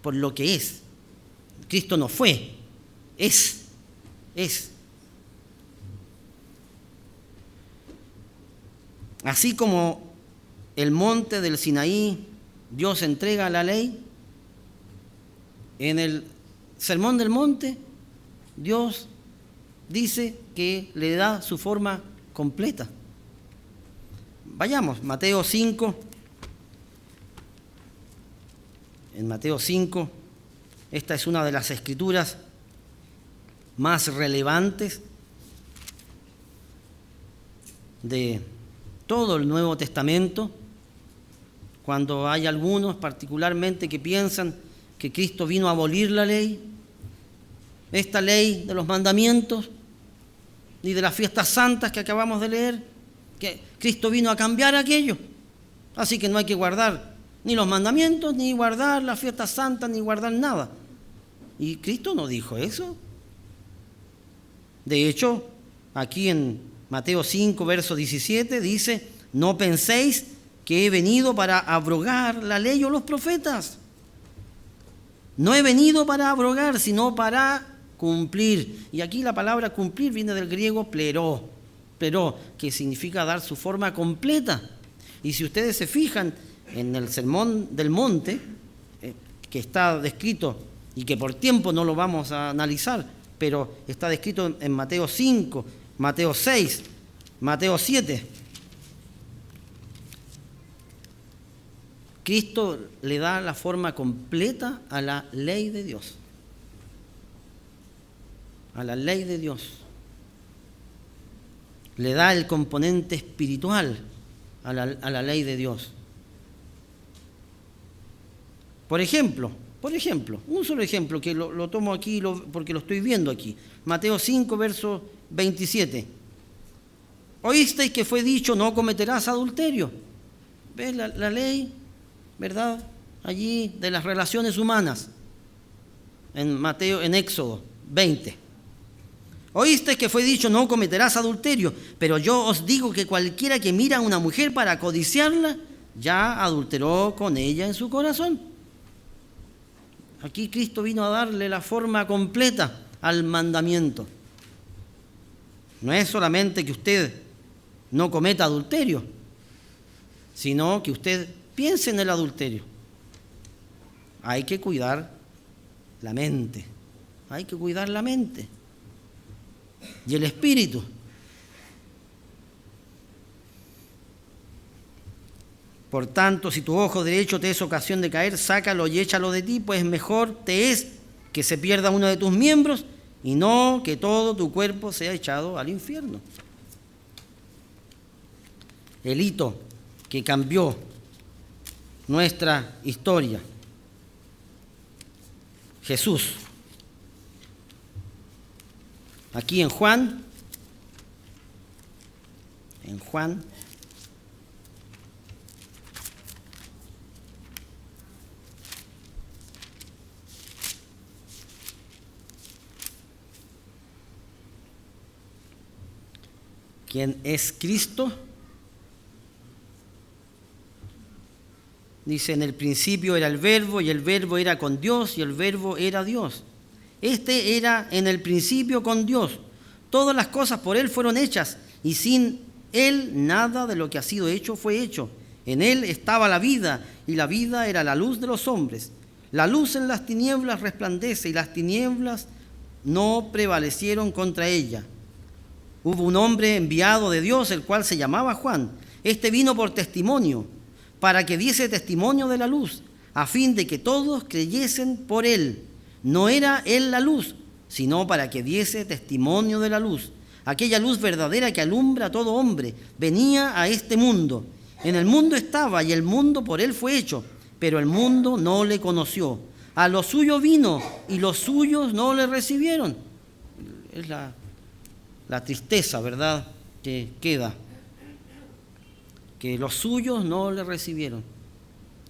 por lo que es. Cristo no fue, es. Así como el monte del Sinaí, Dios entrega la ley, en el Sermón del Monte, Dios dice que le da su forma completa. Vayamos, Mateo 5. En Mateo 5, esta es una de las escrituras más relevantes de todo el Nuevo Testamento, cuando hay algunos particularmente que piensan que Cristo vino a abolir la ley, esta ley de los mandamientos y de las fiestas santas que acabamos de leer, que Cristo vino a cambiar aquello. Así que no hay que guardar ni los mandamientos, ni guardar las fiestas santas, ni guardar nada. Y Cristo no dijo eso. De hecho, aquí en Mateo 5, verso 17, dice: no penséis que he venido para abrogar la ley o los profetas. No he venido para abrogar, sino para cumplir. Y aquí la palabra cumplir viene del griego pleró, que significa dar su forma completa. Y si ustedes se fijan en el Sermón del Monte, que está descrito y que por tiempo no lo vamos a analizar, pero está descrito en Mateo 5, Mateo 6, Mateo 7. Cristo le da la forma completa a la ley de Dios. A la ley de Dios. Le da el componente espiritual a la ley de Dios. Por ejemplo, un solo ejemplo que lo tomo aquí porque lo estoy viendo aquí. Mateo 5, verso 27. Oísteis que fue dicho: no cometerás adulterio. ¿Ves la ley, verdad? Allí de las relaciones humanas. En Éxodo 20. Oísteis que fue dicho: no cometerás adulterio. Pero yo os digo que cualquiera que mira a una mujer para codiciarla, ya adulteró con ella en su corazón. Aquí Cristo vino a darle la forma completa al mandamiento. No es solamente que usted no cometa adulterio, sino que usted piense en el adulterio. Hay que cuidar la mente. Hay que cuidar la mente. Y el espíritu. Por tanto, si tu ojo derecho te es ocasión de caer, sácalo y échalo de ti, pues mejor te es que se pierda uno de tus miembros y no que todo tu cuerpo sea echado al infierno. El hito que cambió nuestra historia. Jesús. Aquí en Juan. ¿Quién es Cristo? Dice: en el principio era el Verbo, y el Verbo era con Dios, y el Verbo era Dios. Este era en el principio con Dios. Todas las cosas por Él fueron hechas, y sin Él nada de lo que ha sido hecho fue hecho. En Él estaba la vida, y la vida era la luz de los hombres. La luz en las tinieblas resplandece, y las tinieblas no prevalecieron contra ella. Hubo un hombre enviado de Dios, el cual se llamaba Juan. Este vino por testimonio, para que diese testimonio de la luz, a fin de que todos creyesen por él. No era Él la luz, sino para que diese testimonio de la luz. Aquella luz verdadera que alumbra a todo hombre venía a este mundo. En el mundo estaba y el mundo por Él fue hecho, pero el mundo no le conoció. A lo suyo vino y los suyos no le recibieron. Es la tristeza, ¿verdad?, que queda. Que los suyos no le recibieron.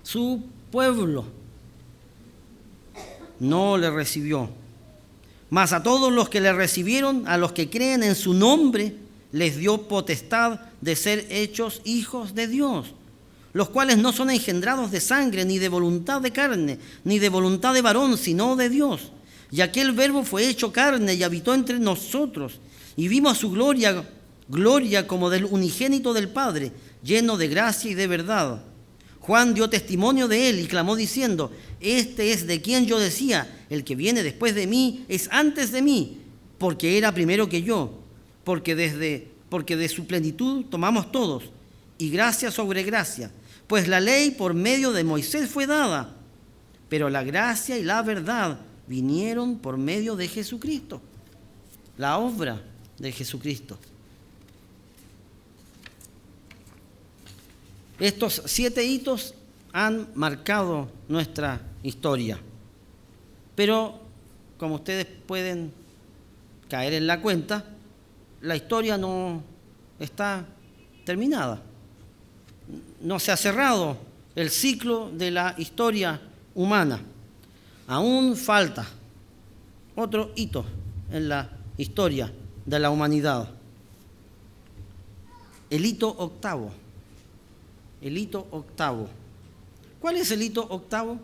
Su pueblo no le recibió. Mas a todos los que le recibieron, a los que creen en su nombre, les dio potestad de ser hechos hijos de Dios, los cuales no son engendrados de sangre, ni de voluntad de carne, ni de voluntad de varón, sino de Dios. Y aquel Verbo fue hecho carne y habitó entre nosotros, y vimos su gloria, gloria como del unigénito del Padre, lleno de gracia y de verdad. Juan dio testimonio de él y clamó diciendo: este es de quien yo decía, el que viene después de mí es antes de mí, porque era primero que yo, porque de su plenitud tomamos todos, y gracia sobre gracia. Pues la ley por medio de Moisés fue dada, pero la gracia y la verdad vinieron por medio de Jesucristo, la obra de Jesucristo. Estos 7 hitos han marcado nuestra historia. Pero, como ustedes pueden caer en la cuenta, la historia no está terminada. No se ha cerrado el ciclo de la historia humana. Aún falta otro hito en la historia de la humanidad. El hito octavo. El hito octavo. ¿Cuál es el hito octavo?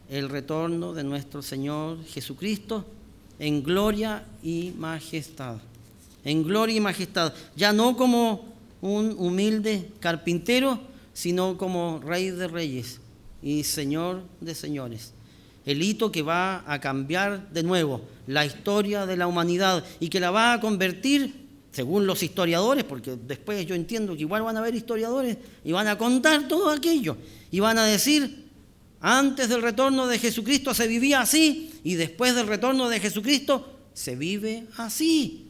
El retorno de nuestro Señor Jesucristo en gloria y majestad. En gloria y majestad. Ya no como un humilde carpintero, sino como Rey de Reyes y Señor de Señores. El hito que va a cambiar de nuevo la historia de la humanidad y que la va a convertir, según los historiadores, porque después yo entiendo que igual van a haber historiadores y van a contar todo aquello y van a decir: antes del retorno de Jesucristo se vivía así y después del retorno de Jesucristo se vive así.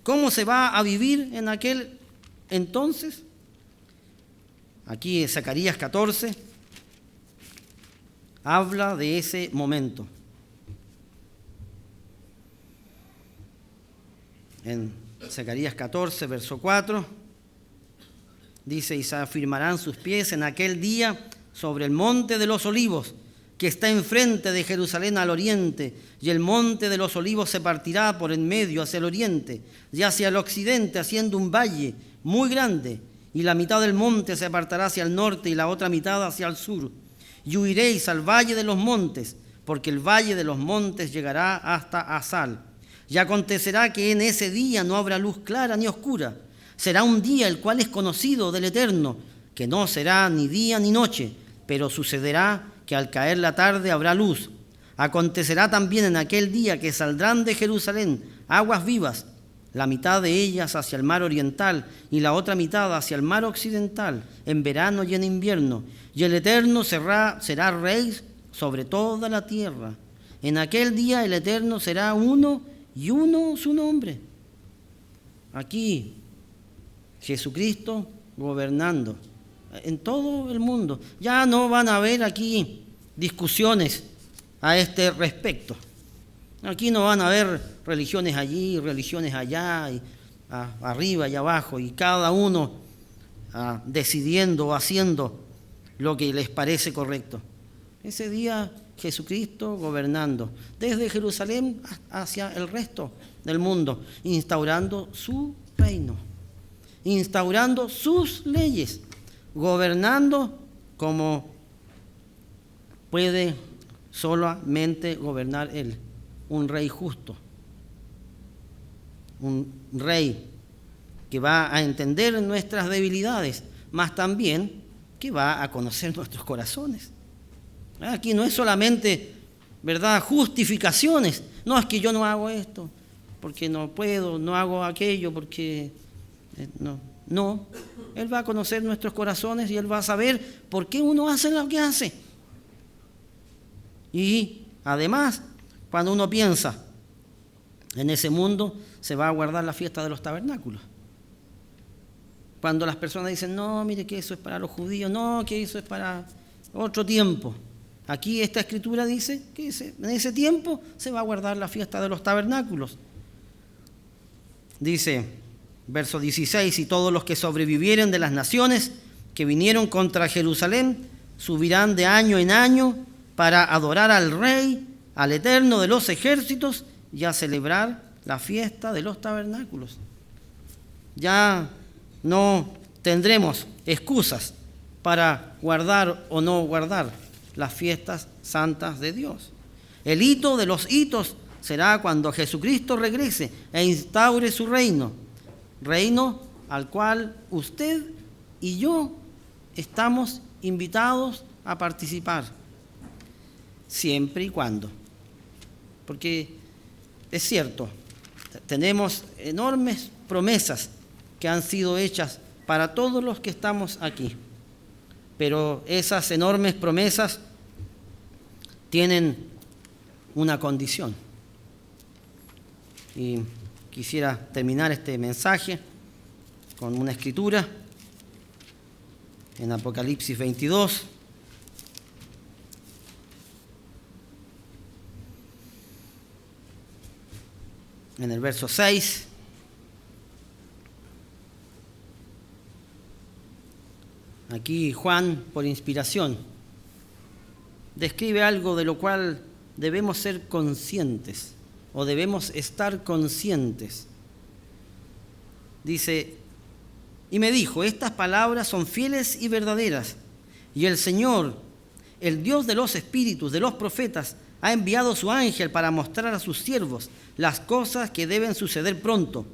¿Cómo se va a vivir en aquel entonces? Aquí Zacarías 14 habla de ese momento. En Zacarías 14, verso 4, dice: y se afirmarán sus pies en aquel día sobre el monte de los olivos, que está enfrente de Jerusalén al oriente, y el monte de los olivos se partirá por en medio hacia el oriente y hacia el occidente, haciendo un valle muy grande, y la mitad del monte se apartará hacia el norte y la otra mitad hacia el sur. Y huiréis al valle de los montes, porque el valle de los montes llegará hasta Asal. Y acontecerá que en ese día no habrá luz clara ni oscura. Será un día el cual es conocido del Eterno, que no será ni día ni noche, pero sucederá que al caer la tarde habrá luz. Acontecerá también en aquel día que saldrán de Jerusalén aguas vivas, la mitad de ellas hacia el mar oriental y la otra mitad hacia el mar occidental, en verano y en invierno. Y el Eterno será rey sobre toda la tierra. En aquel día el Eterno será uno y uno su nombre. Aquí Jesucristo gobernando en todo el mundo. Ya no van a haber aquí discusiones a este respecto. Aquí no van a haber religiones allí, religiones allá, y arriba y abajo, y cada uno decidiendo o haciendo lo que les parece correcto. Ese día Jesucristo gobernando desde Jerusalén hacia el resto del mundo, instaurando su reino, instaurando sus leyes, gobernando como puede solamente gobernar Él, un rey justo, un rey que va a entender nuestras debilidades, más también que va a conocer nuestros corazones. Aquí no es solamente, ¿verdad?, justificaciones. No, es que yo no hago esto porque no puedo, no hago aquello porque no. Él va a conocer nuestros corazones y Él va a saber por qué uno hace lo que hace. Y además, cuando uno piensa en ese mundo, se va a guardar la fiesta de los tabernáculos. Cuando las personas dicen, no, mire que eso es para los judíos, no, que eso es para otro tiempo. Aquí esta escritura dice que en ese tiempo se va a guardar la fiesta de los tabernáculos. Dice, verso 16, y todos los que sobrevivieren de las naciones que vinieron contra Jerusalén subirán de año en año para adorar al Rey, al Eterno de los ejércitos, y a celebrar la fiesta de los tabernáculos. Ya no tendremos excusas para guardar o no guardar las fiestas santas de Dios. El hito de los hitos será cuando Jesucristo regrese e instaure su reino al cual usted y yo estamos invitados a participar, siempre y cuando. Porque es cierto, tenemos enormes promesas que han sido hechas para todos los que estamos aquí. Pero esas enormes promesas tienen una condición. Y quisiera terminar este mensaje con una escritura en Apocalipsis 22. En el verso 6. Aquí Juan, por inspiración, describe algo de lo cual debemos ser conscientes o debemos estar conscientes. Dice, y me dijo, estas palabras son fieles y verdaderas, y el Señor, el Dios de los espíritus, de los profetas, ha enviado su ángel para mostrar a sus siervos las cosas que deben suceder pronto.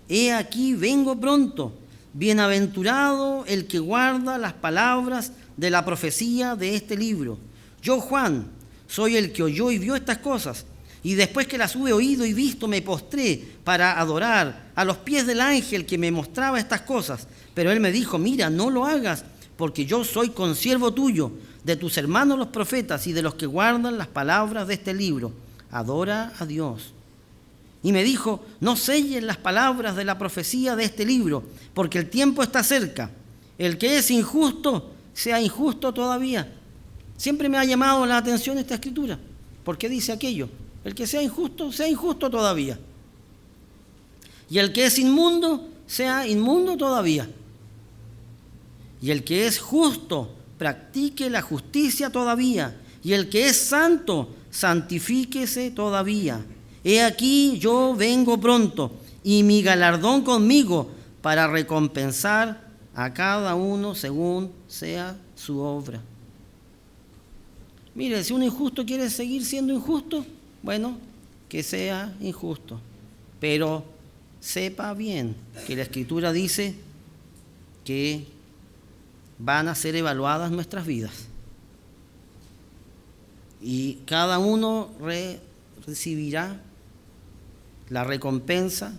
He aquí, vengo pronto. Bienaventurado el que guarda las palabras de la profecía de este libro. Yo, Juan, soy el que oyó y vio estas cosas, y después que las hube oído y visto, me postré para adorar a los pies del ángel que me mostraba estas cosas. Pero él me dijo, mira, no lo hagas, porque yo soy consiervo tuyo, de tus hermanos los profetas y de los que guardan las palabras de este libro. Adora a Dios. Y me dijo, no sellen las palabras de la profecía de este libro, porque el tiempo está cerca. El que es injusto, sea injusto todavía. Siempre me ha llamado la atención esta escritura, porque dice aquello, el que sea injusto todavía. Y el que es inmundo, sea inmundo todavía. Y el que es justo, practique la justicia todavía. Y el que es santo, santifíquese todavía. He aquí yo vengo pronto, y mi galardón conmigo, para recompensar a cada uno según sea su obra. Mire, si un injusto quiere seguir siendo injusto, bueno, que sea injusto. Pero sepa bien que la Escritura dice que van a ser evaluadas nuestras vidas. Y cada uno recibirá la recompensa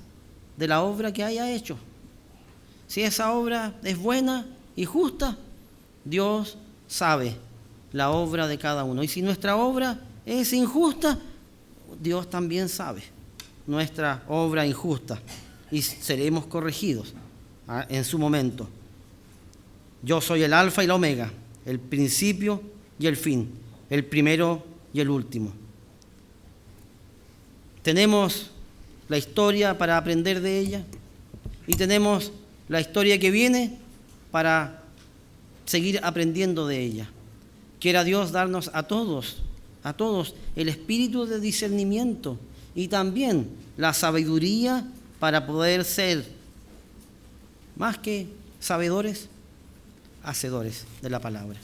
de la obra que haya hecho. Si esa obra es buena y justa, Dios sabe la obra de cada uno. Y si nuestra obra es injusta, Dios también sabe nuestra obra injusta y seremos corregidos en su momento. Yo soy el alfa y la omega, el principio y el fin, el primero y el último. Tenemos la historia para aprender de ella y tenemos la historia que viene para seguir aprendiendo de ella. Quiera Dios darnos a todos el espíritu de discernimiento y también la sabiduría para poder ser más que sabedores, hacedores de la palabra.